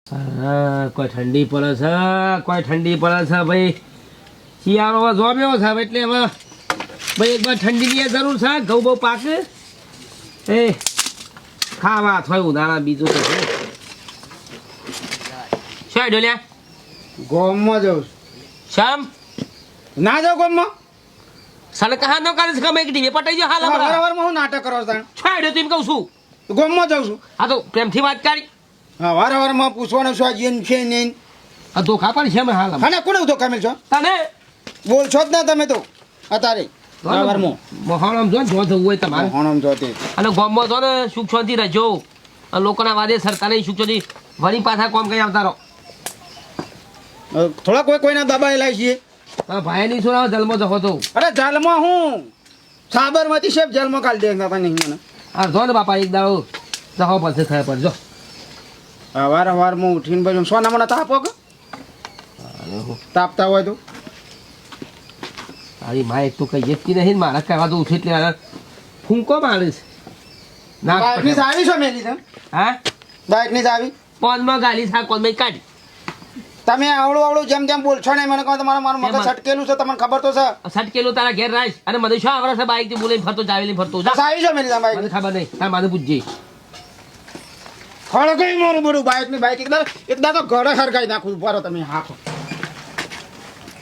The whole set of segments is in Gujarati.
કોઈ ઠંડી પડે છે, કોઈ ઠંડી પડે છે ભાઈ. શિયાળો હવે જોમ્યો છે એટલે હવે ભાઈ એક વાર ઠંડીની જરૂર છે. ઘઉં બહુ પાકે એ ખાવા થોય ઉનાળા બીજું તો છે. શું ડોલ્યા ગોમમાં જાઉં છું. શામ ના જાઉં ગોમમાં? સને કહા ન કરે છે કે ટીવી પટાઈ ગયો હાલ હમણાં. વારવારમાં હું નાટક કરો છો? છોડ્યો તું એમ કહું છું. ગોમમાં જાઉં છું. આ તો પ્રેમથી વાત કરી. હા, વારવારમાં પૂછવાનું શું જીન છે નહીં. આ ધોખા પણ છે હાલ હમણાં. અને કોને ધોકા મેલ છો? તને બોલ છો જ ના તમે તો અત્યારે વારવારમાં. મોહણમ જો જો જવું હોય તમારે હોણમ જોતી. અને ગામમાં જો ને સુખ શાંતિ રહેજો. અને લોકોના વાદે સરકારે સુખ શાંતિ વળી પાછા કામ કરી આવતા રહો. થોડા કોઈના દબાયેલા છીએ. ભાઈ ની શું જન્મ જખો તો અરે જાલમાં હું સાબરમતી શેફ જેલમાં કાઢી દેતા હતા નહીં મને. આ જો ને બાપા એક દાડો જખો પડશે થયા પર જો વારવારમાં ઉઠીને બાજુ સોના મને તાપો કે તાપતા હોય તો તારી માં એક તો કઈ જેટકી નહીં મારા કહેવા તો ઉઠી એટલે ફૂંકો મારે છે ના બાઇકની ચાવી છો મેલી તમે? હા બાઇકની ચાવી કોનમાં ગાલી થા કોનમાં કાઢી તમે આવડું જેમ જેમ બોલશો ને મને કહો તમારે મારું મગજ સટકેલું છે તમને ખબર તો છે. સટકેલું તારા ઘેર રાખ અને મને શું આવડે છે બાઈક થી બોલીને ફરતો જાવેલી ફરતો જા ચાવી છો મેલી તમે બાઇક? મને ખબર નહીં તાર માને પૂછજે. ખડો કઈ મારું બધું બાઇક એકદા તો ઘરે હરગાઈ નાખું બરો તમે હાથો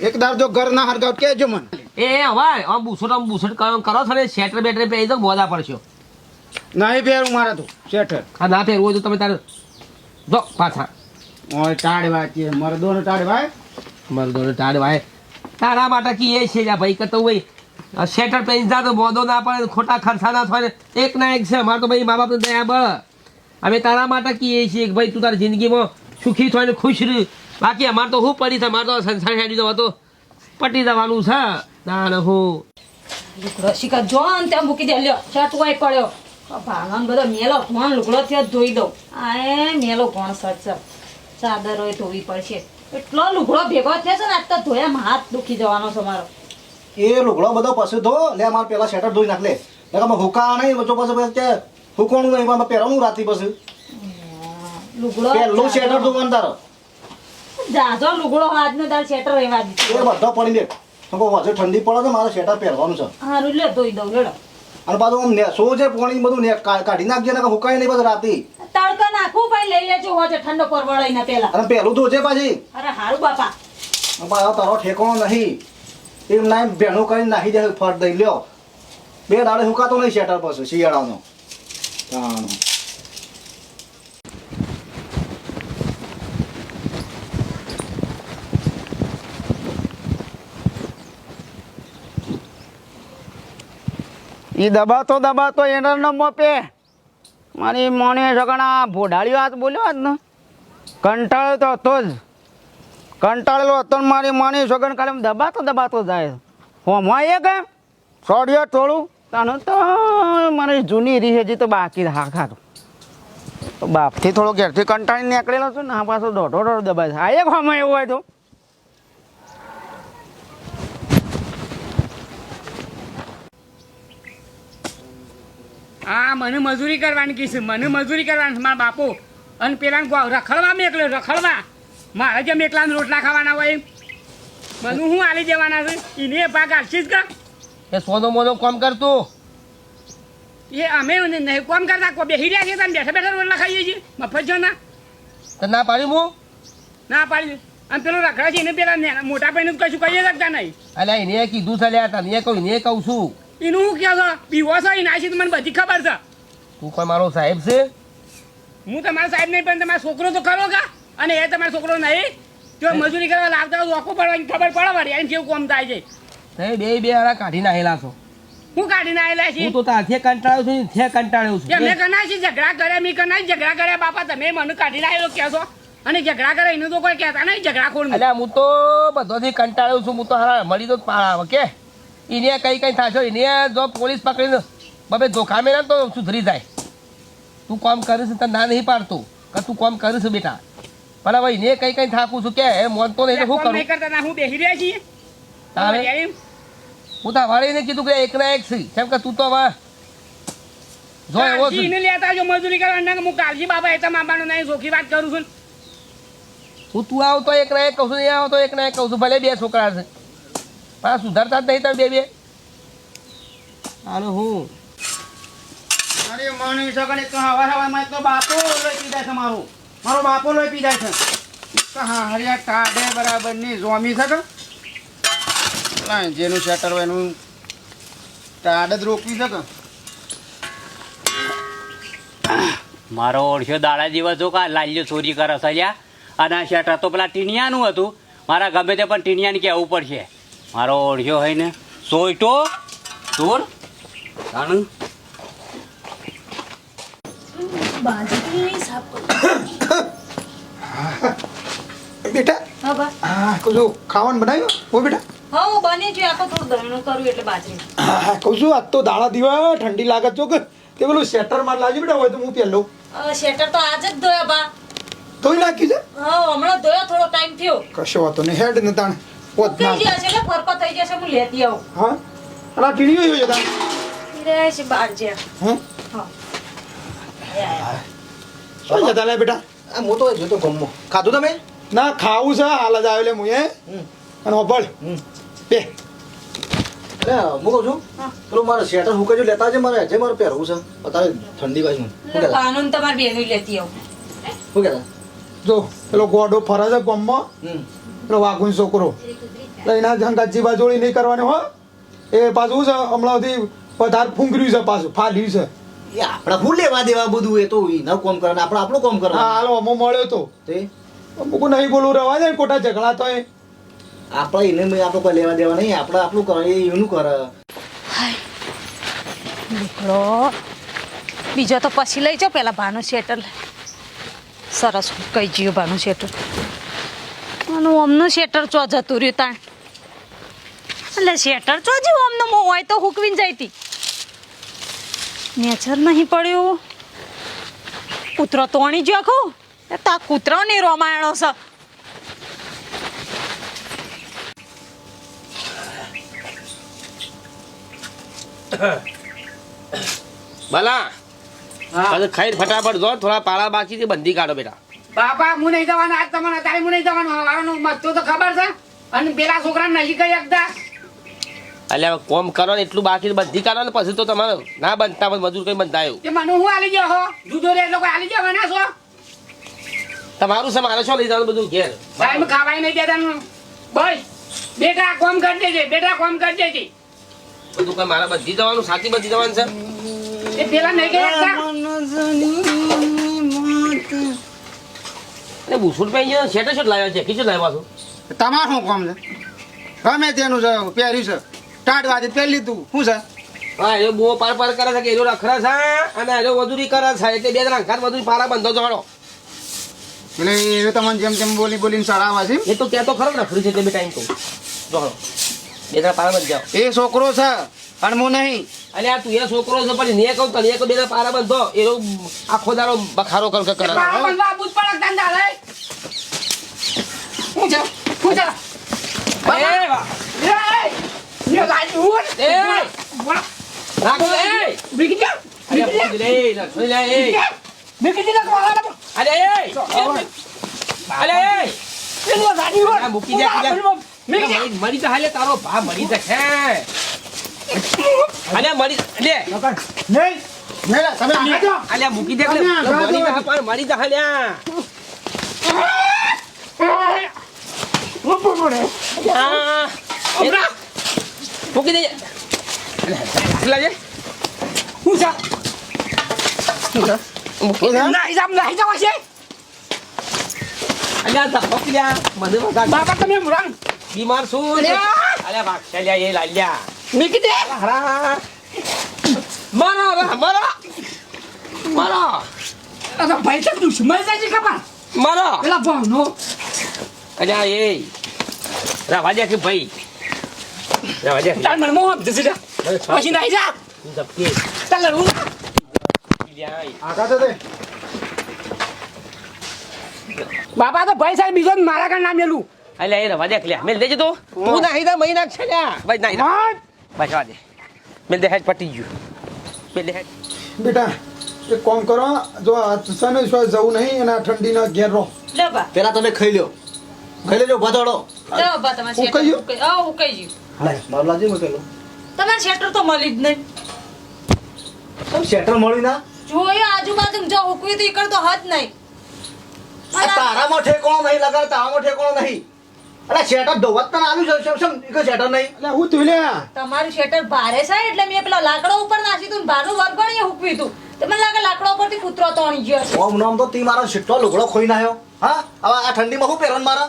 એકદાર જો ઘર ના હરગાવ કેજો મને. એ હવે બુસટ કરો છો ને શેટર બેટર પહેરી તો મોજા પડશો. નહીં પહેરું મારે તો શેઠર. આ ના પહેરવું હોય તો તમે તારે જો પાછા ઓય ટાળવા છે મરદોને ટાળવા. મરદોને ટાળ ભાઈ તારા માટે કી એ છે ભાઈ કે તો ભાઈ શેટર પહેરી જા તો મોદો ના પડે ખોટા ખર્ચા ના થાય એક ના એક છે અમારે તો ભાઈ મા બાપને દયા બળ. અમે તારા માટે કીએ છીએ કે ભાઈ તું તારી જિંદગીમાં સુખી થાય ને ખુશ રહે. બાકી અમારે તો શું પડી છે અમારે તો સંસાર હેડી જવા તો પટી જવાનું છે ના હું લુગડો શીખા જો ને ત્યાં મૂકી દે લ્યો શર્ટ કોઈ પડ્યો ભાંગણ બધો મેલો કોણ લુગડો ત્યાં ધોઈ દઉં આ એ મેલો કોણ સચ ચાદર હોય ધોવી પડશે એટલો લુગડો ભેગો થયો છે ને આજ તો ધોયા હાથ દુખી જવાનો છે મારો. એ લુગડો બધો પછી ધો લે મારે પેલા શેટર ધોઈ નાખ લે હુકા નહીં વચ્ચો પછી હુકોણું નહીં એમાં પહેરવાનું રાતી પછી લુગડો પેલું શેટર ધોવાનું તારો જાજો લુગડો આજનો તાર શેટર રહેવા એ દીધો બધો પડી દે વચ્ચે ઠંડી પડે છે મારે શેટર પહેરવાનું છે. હારું લે ધોઈ દઉં લેડો. અને પાછું આમ સો છે પાણી બધું કાઢી નાખજે ને હુકાય નહીં પછી રાતી. તડકા નાખું ભાઈ લઈ લેજો હોજે ઠંડો પરવડાઈને પેલા. અને પહેલું ધોજે પાછી અરે હારું બાપા તારો ઠેકાણો નહીં એમ ના ભેણું કરીને નાખી દે ફટ દઈ લ્યો બે દાડે હુકાતો નહીં શેટર પછી શિયાળાનો. એ દબાતો એનો ન મોપે મારી મોને સગણા ભોડાળીઓ હાથ બોલ્યો આજ ને કંટાળ્યો તો હતો જ કંટાળેલો હતો ને મારી મોની સગણ કાલે દબાતો જાય હોમાં એ કે સોડિયો થોડું તાનું તો મારી જૂની રીહ હજી તો બાકી હા ખાતું તો બાપથી થોડો ઘેરથી કંટાળી નીકળેલો છું ને આ પાછો દોઢો દબાય છે આ એક હોમાં એવું હોય તો આ મને મજૂરી કરવાની કીધું મને મજૂરી કરવાની મારા બાપુ અને પેલા રખડવા મેકલ્યો રખડવા મારે જેમ એકલા રોટલા ખાવાના હોય બધું હું આલી દેવાના છે એને ભાગ આલશીશ કા એ સોનો મોનો કામ કરતું એ અમે નહીં કોમ કરતા કોઈ બેસી રહ્યા છીએ તમે બેઠા રોટલા ખાઈએ છીએ મફત જો ના તો ના પાડી હું ના પાડી અને પેલો રખડા છે એને પેલા મોટા ભાઈને કશું કહી શકતા નહીં અલ્યા એને કીધું છે લ્યા તને કહું છું એનું શું કહો છો પીવો છો એ નાસી તો મને બધી ખબર છે. તું કોઈ મારો સાહેબ છે? હું તમારા સાહેબ નહીં પણ તમારો છોકરો તો ખરો કા અને એ તમારો છોકરો નહીં જો મજૂરી કરવા લાવતા હોય ઓખું પડવાની ખબર પડે વળી એને કેવું કોમ થાય છે. તમે બે હારા કાઢી નાખેલા છો. હું કાઢીને આવેલા છીએ હું તો તારથી કંટાળ્યો છું ને કંટાળ્યો છું. મેં કના છે ઝઘડા કર્યા મેં કના ઝઘડા કર્યા બાપા તમે મને કાઢીને આવેલો કહેશો અને ઝઘડા કરે એનું તો કોઈ કહેતા નહીં ઝઘડા ખોડ. અલ્યા હું તો બધોથી કંટાળ્યો છું. હું તો હારા મળી તો પાડા કે એને કઈ થાશો એને જો પોલીસ પકડીને બબે ધોખા મેળે તો સુધરી જાય. તું કામ કરીશ તને ના નહીં પાડતું કે તું કામ કરીશ બેટા પણ હવે એને કઈ થાકું છું કે એ મોનતો નહીં તો શું કરું નહીં કરતા ના હું બેસી રહ્યા છીએ તારે હું તો વાળીને કીધું કે એક ના એક છે કેમ કે તું તો હવે જો એવો એને લેતા જો મજૂરી કરવા હું કાલજી બાબા એ તો મામાનો નહીં ચોખ્ખી વાત કરું છું હું તું આવતો એક ના એક કહું છું, નહીં આવતો એક ના એક કહું છું. ભલે બે છોકરા છે પણ સુધારતા જ નહીં તમે બે હાલો હું અરે મને સગણે તો હવા હવામાં તો બાપો લોહી પી જાય છે મારો બાપો લોહી પી જાય છે તો હા હરિયા ટાઢે બરાબર ની જોમી છે કે લાય જેનું શેટર હોય એનું ટાઢ જ રોકવી છે કે મારો ઓળખ્યો દાડા દિવસો કા લાલ્યો ચોરી કરે સજા અને આ શેટર તો પેલા ટીનિયાનું હતું. મારા ગમે તે પણ ટીનિયાને કહેવું પડશે. મારો ઓળખ્યો હોય ને સોયટો ચોર જાણું બેટા હા બા હા કહું છું ખાવાનું બનાવ્યું હો બેટા હા હું બની છું આખો થોડું દળનું કર્યું એટલે બાજરી હા કહું છું આજ તો દાડા દીવા ઠંડી લાગે છો કે તે પેલું શેટર માં લાવજો બેટા હોય તો હું પહેલો શેટર તો આજે જ ધોયા બા ધોઈ નાખ્યું છે હા હમણાં ધોયા થોડો ટાઈમ થયો કશો વાતો નહીં હેડ ને તાણ પોત થઈ ના ગયા છે એટલે ફરકો થઈ જશે હું લેતી આવું હા અને આ ટીણીઓ જોજો તાણ રહે છે બાર જે હે હા શું જતા લે બેટા આ હું તો જોતો ગમો ખાધું તમે ના ખાવું છે હાલ જ આવ્યો લે હું અને હોભળ બે અરે હું કહું છું પેલું મારે સ્વેટર હુકાજો લેતા છે મારે હજે મારે પહેરવું છે અત્યારે ઠંડી બાજુ શું કહેતા કાનૂન તમારી બેનું લેતી આવું શું કહેતા જો પેલો ગોડો ફરે છે ગમમાં પેલો વાઘુન છોકરો લઈને જંગાજી બાજોળી નહીં કરવાની હો એ પાછું છે હમણાંથી પધાર ફૂંકર્યું છે પાછું ફાલ્યું છે એ આપણા ભૂલ લેવા દેવા બધું એ તો એના કોમ કરે આપણે આપણું કોમ હા કરવાનું હાલો અમો મળ્યો તો તે મૂકું નહીં બોલું રવા જાય ખોટા ઝઘડા તો એ આપણે એને આપણે કોઈ લેવા દેવા નહીં આપણે આપણું કરે એ એનું કરે દીકરો બીજો તો પછી લઈ જાઓ પેલા ભાનું શેટર સરસ કઈ જ્યું ભાનું શેટર અને ઓમનું શેટર ચો જતું રહ્યું તાણ એટલે શેટર ચો જ્યું ઓમનું મોં હોય તો હુકવીને જઈતી નેચર નહીં પડ્યું કૂતરો તોણી જ્યો આખું એ તો આ કૂતરાની રોમાયણો છે ભલા હવે ખાઈને ફટાફટ જો થોડા પાળા બાકી છે બંધી કાઢો બેટા બાપા હું નહીં જવાનું આજ તમારે તારે હું નહીં જવાનું હવાનું મસ્તું તો ખબર છે અને પેલા છોકરાને નહીં કહી શકતા એટલે હવે કોમ કરો ને એટલું બાકી છે, બંધી કાઢો ને પછી તો તમારે ના બનતા પણ મજૂર કઈ બંધાયું એ મને હું આલી ગયો હો દૂધો રે એટલે કોઈ આલી ગયો ના છો તમારું છે મારે શું લઈ જવાનું બધું ઘેર ટાઈમ ખાવાય નહીં દેતા બસ બેટા કોમ કરી દેજે બેટા કોમ કરી દેજે બધું કઈ મારે બધી જવાનું સાચી બધી જવાનું છે એ પેલા નહીં કહી શકતા એટલે બુસુટ પૈ ગયો શેટર શેટ લાવ્યો છે ખીચું લાવ્યો પાછું તમારું શું કામ છે ગમે તેનું છે પહેર્યું છે ટાટ વાજે પહેરી લીધું શું છે હા એ બહુ પાર પાર કરે છે કે એનો રખડા છે અને એનો મજૂરી કરે છે એટલે બે જણા ઘર મજૂરી પારા બંધો જોડો એટલે એ તમને જેમ તેમ બોલી બોલીને ચડાવે છે એ તો ક્યાં તો ખરો ને ફરી છે એટલે બે ટાઈમ કહું જોડો બે જણા પારા બંધ જાઓ એ છોકરો છે અને હું નહીં અલે આ તું એ છોકરો છે પણ ને કહું તને કહું બે જણા પારા બંધો એનો આખો દારો બખારો કર કરે બાપા બંધવા બુજ પડક ધંધા લે હું છે એ વાહ. એ ગાડી ઉડ એ રાખો એ બીકી જા અરે પૂછ લે રાખો લે એ બીકી જા કોલા અરે એ અરે એ પેલો ગાડી ઉડ આ મૂકી દે મરી તો હાલે તારો ભા મરી જશે અલે મરી લે નહીં નહીં તમે આગળ અલે મૂકી દે મરી જા પણ મરી જા હાલે આ મૂકી દે લાગે હું છે મૂકી દે નહીં જાવ છે અલ્યા ધક્કો લ્યા મને વગા બાપા તમે મુરંગ બીમાર છું અલ્યા ભાગ ચાલ્યા એ લાલ્યા બીકી દે હરા મારો મારો મારો આ ભાઈ તો દુશ્મન છે કપા મારો પેલા ભાવનો અલ્યા એ રાવાજે કે ભાઈ રાવાજે તાર મને મોહ જશે જા પછી નહીં જા ધક્કે ચાલ હું આગળ તો દે બાપા તો ભાઈ સાહેબ બીજો મારા કાન નામ મેલું અલ્યા એ રાવાજે કે મેલ દેજે તો તું નાહી દે મહિના છે લ્યા ભાઈ નાહી દે બસ વા દે મેલ દે હેડ પટી ગયું મેલ દે હેડ બેટા એક કામ કરો જો સને જવું નહીં અને આ ઠંડીના ઘેર રહો લે બા પેલા તમે ખાઈ લ્યો ખાઈ લેજો ઉભા થડો લે બા તમારે શેટર ઉકાઈ ગયું? ઉકાઈ ગયું મારું લાજી મૂકેલો તમારે શેટર તો મળી જ નહીં તમે શેટર મળી ના જોયો આજુબાજુ જો હુકવી તો ઈકડ તો હદ નહીં આ તારામાં ઠેકોણો નહીં લગાડ તારામાં ઠેકોણો નહીં અરે શેટર ધોવત તને આલ્યું છે શેમ ઈકો શેટર નહીં એટલે હું તું લ્યા તમારું શેટર ભારે છે એટલે મેં પેલા લાકડો ઉપર નાસી તું બારનું વરગણીએ હુકવી તું તો મને લાગે લાકડો ઉપરથી કૂતરો તોણી ગયો છે ઓમ નામ તો તી મારો શીટો લુગડો ખોઈ નાખ્યો હા હવે આ ઠંડીમાં શું પહેરવાનું મારા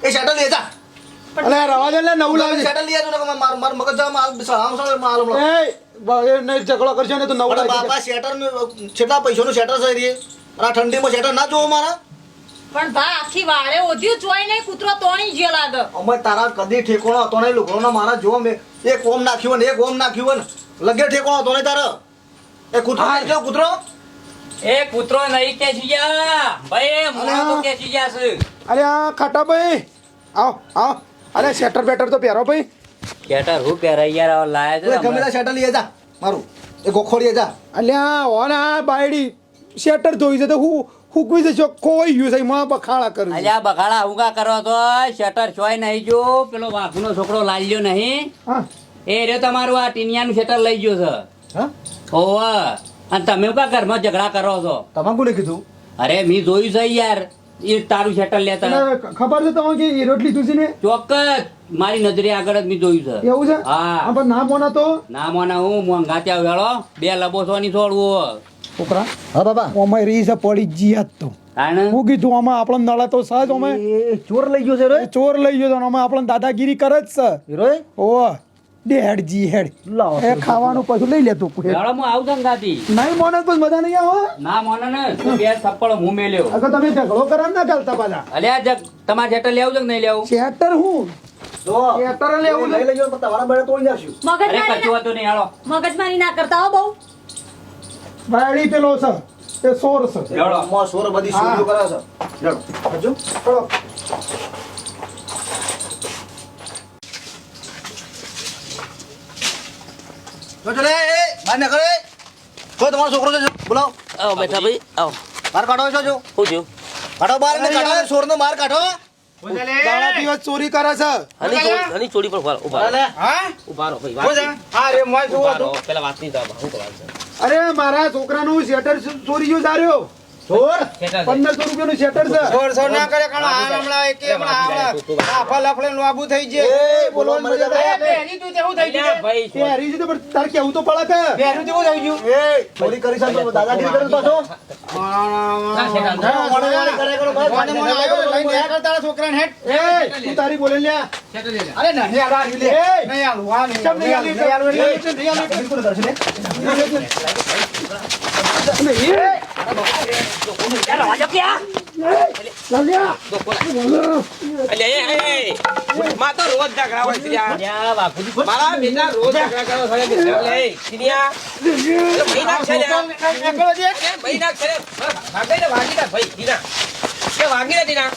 એ શેટર લઈ જા અલે રવા દે લે નવું લાવજે શેટર લઈ આવજો ને માર મગજ જા માલ માલ એ નહીં ઝઘડો કરશો ને તો નવું પણ લાવજે બાપા શેટર કેટલા પૈસાનું શેટર છે રે આ ઠંડીમાં શેટર ના જોવો મારા પણ ભા આખી વાળે ઓધ્યું ચોઈ નહીં કૂતરો તોણી ગયો લાગે અમે તારા કદી ઠેકોણો હતો નહીં લુગડોનો મારા જો મેં એક ઓમ નાખ્યું ને એક ઓમ નાખ્યું ને લગે ઠેકોણો હતો નહીં તારા એ કૂતરો જો કૂતરો એ કૂતરો નહીં કે જીયા ભાઈ મોણો તો કે જીયા છે અરે આ ખાટા ભાઈ આવ આવ અરે શેટર બેટર તો પહેરો ભાઈ શેટર હું પહેરાય યાર હવે લાયા છે તું ને ગમે હમણાં. તે શેટર લઈ જા મારું એ ગોખોડી જા અલ્યા ઓના બાયડી શેટર ધોઈ છે તો હું હુકવી જશો કોઈ ગયું છે માં બખાડા કરું છું. અલ્યા બખાડા હુંગા કરો તો શટર ચોય નહીં જો પેલો વાઘનો છોકરો લાલ્યો નહીં હા એ રહ્યો તમારું આ ટીનિયાનું શટર લઈ ગયો છે હા ઓવા અને તમે કા ઘરમાં ઝઘડા કરો છો તમારે કોને કીધું અરે મી જોયું છે યાર એ તારું શટર લેતા એટલે ખબર છે તમને કે એ રોટલી દૂધી ને ચોક્કસ મારી નજરે આગળ જ મેં જોયું છે એવું છે હા. હા પણ ના બોના તો ના મોના હું મોંઘા ત્યાં વેળો બે લબોસવાની છોડવું છોકરા હા બાબા ઓમાં રીસ પડી જીયાત તો તાણે હું કીધું આમાં આપણને નળે તો સહજ અમે એ ચોર લઈ ગયો છે રે ચોર લઈ ગયો તો અમે આપણને દાદાગીરી કરે જ છે હીરો ઓ દે હેડ જી હેડ લાવો એ ખાવાનું પછી લઈ લેતું વેળો હું આવું છું ગાતી નહીં મોને પછી મજા નહીં આવે ના મોને ને તું બે થપ્પડ હું મેલ્યો અગર તમે ઝઘડો કરા ના ચાલતા પાછા અલ્યા જગ તમારે શટર લેવું છે કે નહીં લેવું શેટર હું જો શેટર લેવું લઈ લેજો પણ તમારા બળે તોડી નાખ્યું અરે મગજમારી કશું હતું નહીં હાલો મગજમારી ના કરતા હો બહુ બાયડી પેલો છે એ સોર છે લેવડો. અમ્મા સોર બધી સુરીઓ કરે છે લેડો હજુ ચલો. જો ચલે એ બહાર નીકળ એ કોઈ તમારો છોકરો છે બોલાવો આવો બેઠા ભાઈ આવો બહાર કાઢો છો જો શું થયું કાઢો બહાર ને કાઢો સોરનો બહાર કાઢો દાડા દિવસ ચોરી કરે છે હની ચોરી પર ઉભા રહો. ઉભા રહો ભાઈ ઉભા રહો. પેલા વાત નહીં થવા શું કરવાનું છે અરે મારા છોકરાનું શેટર ચોરી ગયું દાર્યો ચોર શેટર છે. 1500 રૂપિયાનું શેટર છે એ બોલવાનું મજા આવે. અલ્યા ભાઈ તે હારી છે તો પણ તારે કેવું તો પડે કે એ ચોરી કરી છે તો દાદાગીરી કરે પાછો ના શેટર છે. વાણી કરે કરો બસ એ તું તારી બોલે લ્યા શેટર લઈ લે. એ ચમ નહીં આલી, નહીં આલી, બિલકુલ કરશે ને લાલ્યા. અલ્યા એ માં તો રોજ ઝઘડા હોય છે યાર. મારા બેટા રોજ ઝઘડા કરો છે મિત્ર. લે સિનિયા ભાઈ નાખ છે લે. ભાઈ નાખ છે લે. ભાગી ને વાગી ના ભાઈ દીના કે વાગી ના દીના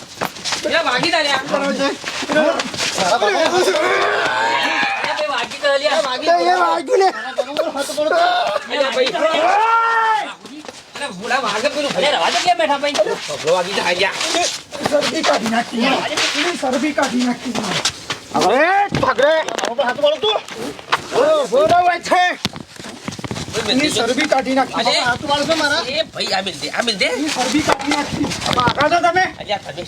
દીના વાગી ના લે. વાગી તો લ્યા વાગી એ વાગ્યું લે. અલ્યા ભાઈ અરે ભૂલા વાગે પેલું ભલે રવા દે કેમ બેઠા ભાઈ ભલો વાગી જા ગયા. શરદી કાઢી નાખી શરદી કાઢી નાખી એની શરદી કાઢી નાખી અરે એ ભાઈ આ મિલ દે એની શરદી કાઢી નાખી અલ્યા તમે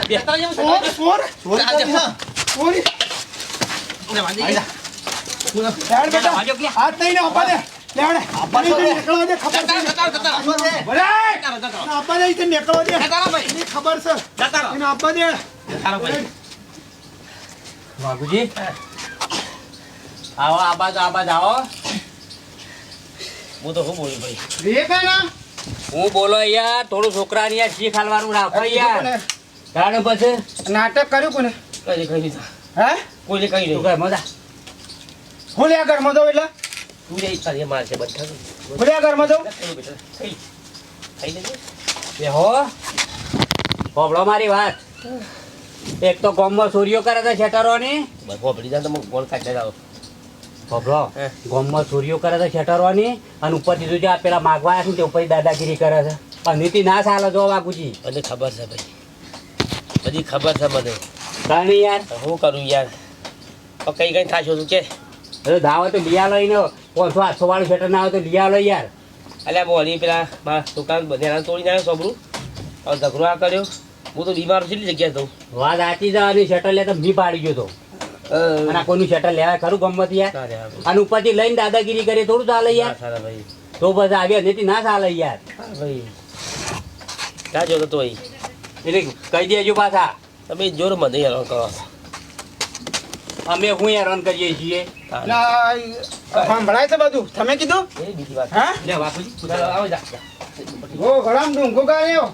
બેસતા જેવું છે. ચોર આજે હા ચોરી ને વાગી જા. લેવડ બેટા વાગ્યો કે હાથ નહીં ને આપા દે લેવડ આપા દે નીકળવા દે ખબર છે ભલે આપા દે તે નીકળવા દે એની ખબર છે એને આપા દે વાઘુજી આવો આબાદ આવો હું તો શું બોલું ભાઈ હું બોલો યાર થોડું છોકરાને યાર શીખ હાલવાનું રાખો યાર કારણ પછી નાટક કર્યું કોને કઈ કઈ નહીં હે કોઈ કઈ તું નહીં ઘર મજા હું લ્યા ઘરમાં દઉં એટલે તું જઈ તારી માર છે બધા હું લ્યા ઘરમાં દઉં ખાઈ લેજે. બેહો હોભળો મારી વાત એક તો ગામમાં ચોરીઓ કરે છે શેટરોની બસ ભોપડી જા તો હું ગોળ કાઢી જાવ. હોભળો હે. ગામમાં ચોરીઓ કરે છે શેટરોની અને ઉપર દીધું છે આ પેલા માગવા આવ્યા છે ને તે ઉપર દાદાગીરી કરે છે અને નીતિ ના ચાલે જો વાઘુજી મને ખબર છે ભાઈ બધી ખબર છે મને. તાણી યાર હું કરું યાર? કઈ કઈ થાશો તું કે? અરે ધાવો તો લિયા લઈને 500 વાળું શેટર ના આવે તો લિયા લો યાર. અલ્યા બોલી પેલા મારા દુકાન બધે તોડી નાખ્યો સોબરું. હવે ઝઘડો આ કર્યો. હું તો બીમાર છું એટલી જગ્યાએ તો. વાત સાચી છે અને શેટર લે તો મી પાડી ગયો તો અને આ કોઈનું શેટર લેવાય ખરું ગમત યાર. ના રે હા અને ઉપરથી લઈને દાદાગીરી કરે થોડું ચાલે યાર. સારા ભાઈ. તો પછી આવ્યા નથી ના ચાલે યાર. હા ભાઈ ક્યાં જોતો તો અહીં? એટલે કહી દેજો પાછા તમે જોર મને હેરાન કરો. અમે હું હેરાન કરીએ છીએ. સંભળાય છે બધું તમે કીધું એ બીજી વાત. હા લે બાપુજી ચાલો, આવો જા. ઓ ઘડામ ડુંગો ગાળ્યો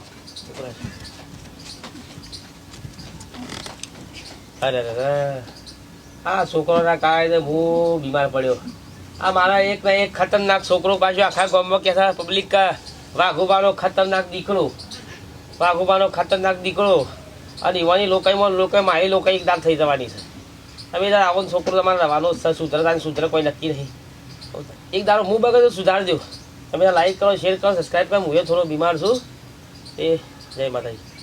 અરે અરે આ છોકરોના કારણે હું બીમાર પડ્યો. આ મારા એક ને એક ખતરનાક છોકરો પાછો આખા ગામમાં કહેતા પબ્લિક વાઘુબાનો ખતરનાક દીકરો, વાઘુબાનો ખતરનાક દીકરો. અને યુવાની લોકો મારી લોકો એક દાગ થઈ જવાની છે. તમે યાર આવો છોકરો તમારે રહેવાનો સુધરતા સુધરે કોઈ નક્કી નહીં. એક દાડો હું બગડ્યો સુધારી દો. તમે લાઈક કરો, શેર કરો, સબસ્ક્રાઈબ કરો. હું થોડો બીમાર છું. એ જય માતાજી.